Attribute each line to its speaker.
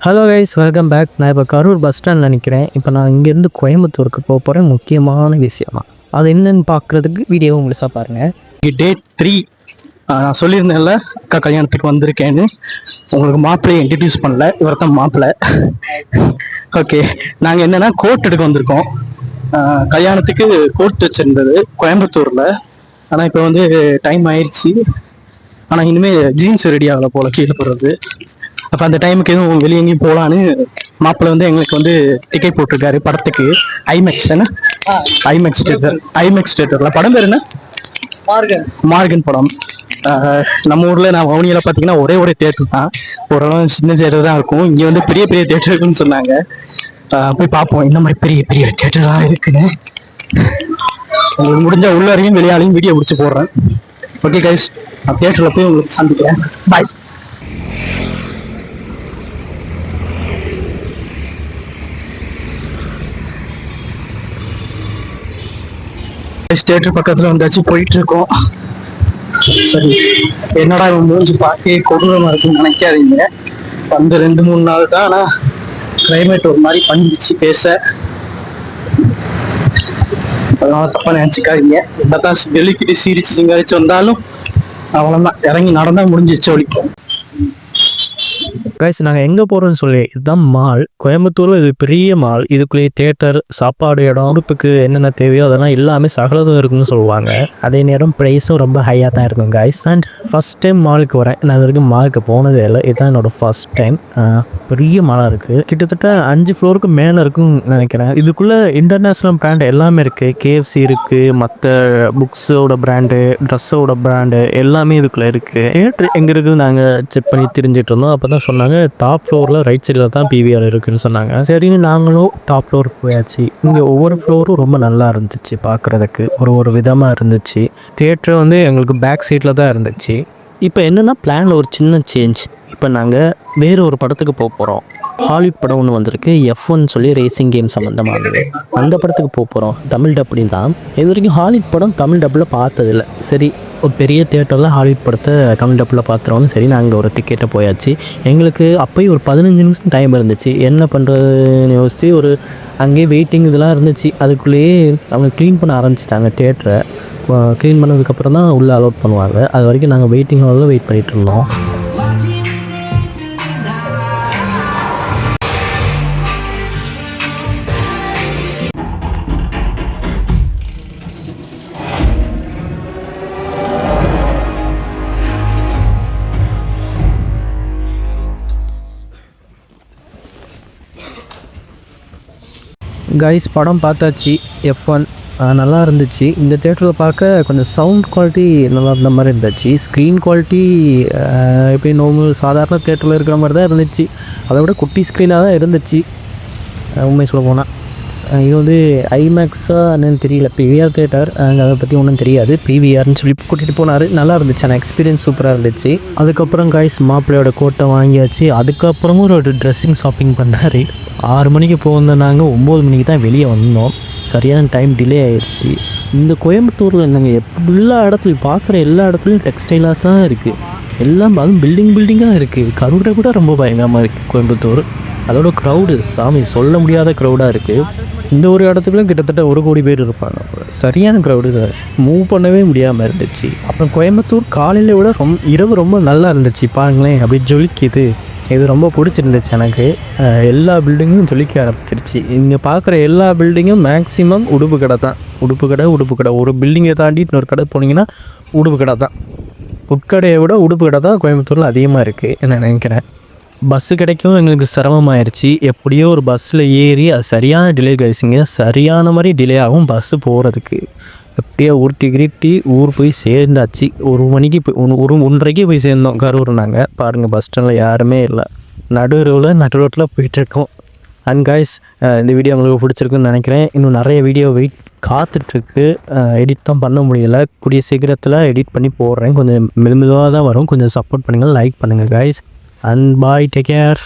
Speaker 1: Hello guys, welcome back. நான் இப்போ Karur bus ஸ்டாண்டில் நினைக்கிறேன். இப்போ நான் இங்கேருந்து கோயம்புத்தூருக்கு போக போகிறேன். முக்கியமான விஷயமா அது என்னென்னு பார்க்குறதுக்கு வீடியோ முழுசாக பாருங்கள்.
Speaker 2: டே 3 நான் சொல்லியிருந்தேன்ல அக்கா கல்யாணத்துக்கு வந்திருக்கேன்னு. உங்களுக்கு மாப்பிள்ளையை இன்ட்ரடியூஸ் பண்ணல, இவர் தான் மாப்பிள்ளை. ஓகே, நாங்கள் என்னென்னா கோட் எடுக்க வந்திருக்கோம். கல்யாணத்துக்கு கோட் வச்சுருந்தது கோயம்புத்தூரில். ஆனால் இப்போ வந்து டைம் ஆயிடுச்சு. ஆனால் இனிமேல் ஜீன்ஸ் ரெடி ஆகலை போல் கீழே போடுறது. அப்போ அந்த டைமுக்கு எதுவும் வெளியே எங்கேயும் போகலான்னு மாப்பிள்ளை வந்து எங்களுக்கு வந்து டிக்கெட் போட்டிருக்காரு படத்துக்கு. ஐமேக்ஸ் என்ன ஐமேக்ஸ் தேட்டரில் படம் பேர் என்ன மார்கன் படம். நம்ம ஊரில் நான் வவுனியில் பார்த்தீங்கன்னா ஒரே தேட்டர் தான், ஓரளவு சின்ன தேட்டர் தான் இருக்கும். இங்கே வந்து பெரிய பெரிய தேட்டர் இருக்குன்னு சொன்னாங்க. போய் பார்ப்போம் இந்த மாதிரி பெரிய பெரிய தேட்டராக இருக்குன்னு. உங்களுக்கு முடிஞ்ச உள்ளாரையும் வெளியாலையும் வீடியோ முடிச்சு போடுறேன். ஓகே கைஸ், நான் தேட்டரில் போய் உங்களுக்கு சந்திக்கிறேன். பாய். தேட்டர் பக்கத்துல வந்தாச்சு, போயிட்டு இருக்கோம். சரி, என்னடா இவன் மூஞ்சி பார்க்க கொடூரமா இருக்குன்னு நினைக்காதீங்க. வந்து 2-3 நாள் தான், ஆனா கிளைமேட் ஒரு மாதிரி பண்ணிடுச்சு பேச. அதனால தப்பா நினைச்சுக்காதீங்க. என்னதான் வெளிக்கிட்டு சிரிச்சு சிங்காரிச்சு வந்தாலும் அவ்வளோதான், இறங்கி நடந்தா முடிஞ்சிச்சு ஒழிக்கும்.
Speaker 1: கைஸ், நாங்கள் எங்கே போகிறோம்னு சொல்லி, இதுதான் மால். கோயம்புத்தூரில் இது பெரிய மால். இதுக்குள்ளேயே தேட்டர், சாப்பாடு, இடம், உடுப்புக்கு என்னென்ன தேவையோ அதெல்லாம் எல்லாமே சகலதும் இருக்குன்னு சொல்லுவாங்க. அதே நேரம் ப்ரைஸும் ரொம்ப ஹையாக தான் இருக்கும் கைஸ். அண்ட் ஃபஸ்ட் டைம் மாலுக்கு வரேன். நான் இது வரைக்கும் மாலுக்கு போனதே இல்லை, இதுதான் என்னோட ஃபர்ஸ்ட் டைம். பெரிய மாலாக இருக்குது, கிட்டத்தட்ட 5 ஃப்ளோருக்கு மேலே இருக்குன்னு நினைக்கிறேன். இதுக்குள்ளே இன்டர்நேஷ்னல் பிராண்ட் எல்லாமே இருக்குது. KFC இருக்குது, மற்ற புக்ஸோட பிராண்டு, ட்ரெஸ்ஸோட பிராண்டு எல்லாமே இதுக்குள்ளே இருக்குது. தேட்டர் எங்கே இருக்குது நாங்கள் செக் பண்ணி தெரிஞ்சிட்டு இருந்தோம். அப்போ தான் சொன்னாங்க டாப் ஃப்ளோரில் ரைட் சைடில் தான் PVR இருக்குன்னு சொன்னாங்க. சரின்னு நாங்களும் டாப் ஃப்ளோர் போயாச்சு. இங்கே ஒவ்வொரு ஃப்ளோரும் ரொம்ப நல்லா இருந்துச்சு, பார்க்குறதுக்கு ஒரு விதமாக இருந்துச்சு. தியேட்டர் வந்து எங்களுக்கு பேக் சைடில் தான் இருந்துச்சு. இப்போ என்னென்னா பிளானில் ஒரு சின்ன சேஞ்ச். இப்போ நாங்கள் வேறு ஒரு படத்துக்கு போக போகிறோம். ஹாலிவுட் படம் ஒன்று வந்திருக்கு, F1 சொல்லி ரேசிங் கேம் சம்மந்தமானது. அந்த படத்துக்கு போக போகிறோம். தமிழ் டப்னு தான். இது வரைக்கும் ஹாலிவுட் படம் தமிழ் டப்பில் பார்த்ததில்லை. சரி, ஒரு பெரிய தேட்டரில் ஹாலிவுட் படத்தை தமிழ் டப்பில் பார்த்துருவோன்னு சரி நாங்கள் ஒரு டிக்கெட்டை போயாச்சு. எங்களுக்கு அப்போயும் ஒரு 15 நிமிஷம் டைம் இருந்துச்சு. என்ன பண்ணுறதுன்னு யோசிச்சு அங்கேயே வெயிட்டிங் இதெல்லாம் இருந்துச்சு. அதுக்குள்ளேயே அவங்க க்ளீன் பண்ண ஆரம்பிச்சிட்டாங்க தேட்டரை. க்ளீன் பண்ணதுக்கப்புறம் தான் உள்ளே அலோட் பண்ணுவாங்க. அது வரைக்கும் நாங்கள் வெயிட்டிங் ஹாலில் வெயிட் பண்ணிகிட்டு இருந்தோம். கைஸ், படம் பார்த்தாச்சு. F1 நல்லா இருந்துச்சு. இந்த தேட்டரில் பார்க்க கொஞ்சம் சவுண்ட் குவாலிட்டி நல்லா இருந்த மாதிரி இருந்துச்சு. ஸ்க்ரீன் குவாலிட்டி எப்படி நார்மல் சாதாரண தேட்டரில் இருக்கிற மாதிரி தான் இருந்துச்சு. அதை விட குட்டி ஸ்க்ரீனாக தான் இருந்துச்சு உண்மை சொல்ல போனால். இது வந்து ஐமேக்ஸாக என்னன்னு தெரியல, PVR தேட்டர், அதை பற்றி ஒன்றும் தெரியாது. PVRன்னு சொல்லி கூட்டிகிட்டு போனார். நல்லா இருந்துச்சு, ஆனால் எக்ஸ்பீரியன்ஸ் சூப்பராக இருந்துச்சு. அதுக்கப்புறம் கைஸ் மாப்பிள்ளையோட கோட்டை வாங்கியாச்சு. அதுக்கப்புறமும் ஒரு ட்ரெஸ்ஸிங் ஷாப்பிங் பண்ணார். 6 மணிக்கு போயிருந்தோம், நாங்கள் 9 மணிக்கு தான் வெளியே வந்தோம். சரியான டைம் டிலே ஆயிடுச்சு. இந்த கோயம்புத்தூரில் நாங்கள் எல்லா இடத்துலையும் பார்க்குற எல்லா இடத்துலையும் டெக்ஸ்டைலாக தான் இருக்குது. எல்லாம் அதுவும் பில்டிங்காக இருக்குது. கரூரை கூட ரொம்ப பயங்கரமாக இருக்குது கோயம்புத்தூர். அதோட க்ரௌடு சாமி சொல்ல முடியாத க்ரௌடாக இருக்குது. இந்த ஒரு இடத்துக்குலாம் கிட்டத்தட்ட 1 கோடி பேர் இருப்பாங்க. சரியான க்ரௌடு சார், மூவ் பண்ணவே முடியாமல் இருந்துச்சு. அப்புறம் கோயம்புத்தூர் காலையில் விட இரவு ரொம்ப நல்லா இருந்துச்சு. பாருங்களேன், அப்படி ஜொலிக்குது. இது ரொம்ப பிடிச்சிருந்துச்சு எனக்கு. எல்லா பில்டிங்கும் ஜொலிக்க ஆரம்பிச்சிருச்சு. இங்கே பார்க்குற எல்லா பில்டிங்கும் மேக்ஸிமம் உடுப்பு கடை தான். உடுப்பு கடை. ஒரு பில்டிங்கை தாண்டி இன்னொரு கடை போனீங்கன்னா உடுப்பு கடை தான். புட்கடையை விட உடுப்பு கடை தான் கோயம்புத்தூரில் அதிகமாக இருக்குது என்ன நினைக்கிறேன். பஸ்ஸு கிடைக்கும் எங்களுக்கு சிரமமாயிருச்சு. எப்படியோ ஒரு பஸ்ஸில் ஏறி அது சரியான டிலே கைஸுங்க, சரியான மாதிரி டிலே ஆகும் பஸ்ஸு போகிறதுக்கு. எப்படியோ உருட்டி ஊர் போய் சேர்ந்தாச்சு. 1 மணிக்கு 1:30க்கு போய் சேர்ந்தோம் கரூர். நாங்கள் பாருங்கள், பஸ் ஸ்டாண்டில் யாருமே இல்லை, நடு ரோட்டில் போயிட்டுருக்கோம். அண்ட் கைஸ், இந்த வீடியோ உங்களுக்கு பிடிச்சிருக்குன்னு நினைக்கிறேன். இன்னும் நிறைய வீடியோ காத்துட்ருக்கு. எடிட் தான் பண்ண முடியலை. கூடிய சீக்கிரத்தில் எடிட் பண்ணி போடுறேன். கொஞ்சம் மெதுவாக தான் வரும். கொஞ்சம் சப்போர்ட் பண்ணுங்கள், லைக் பண்ணுங்கள் guys. And bye, take care.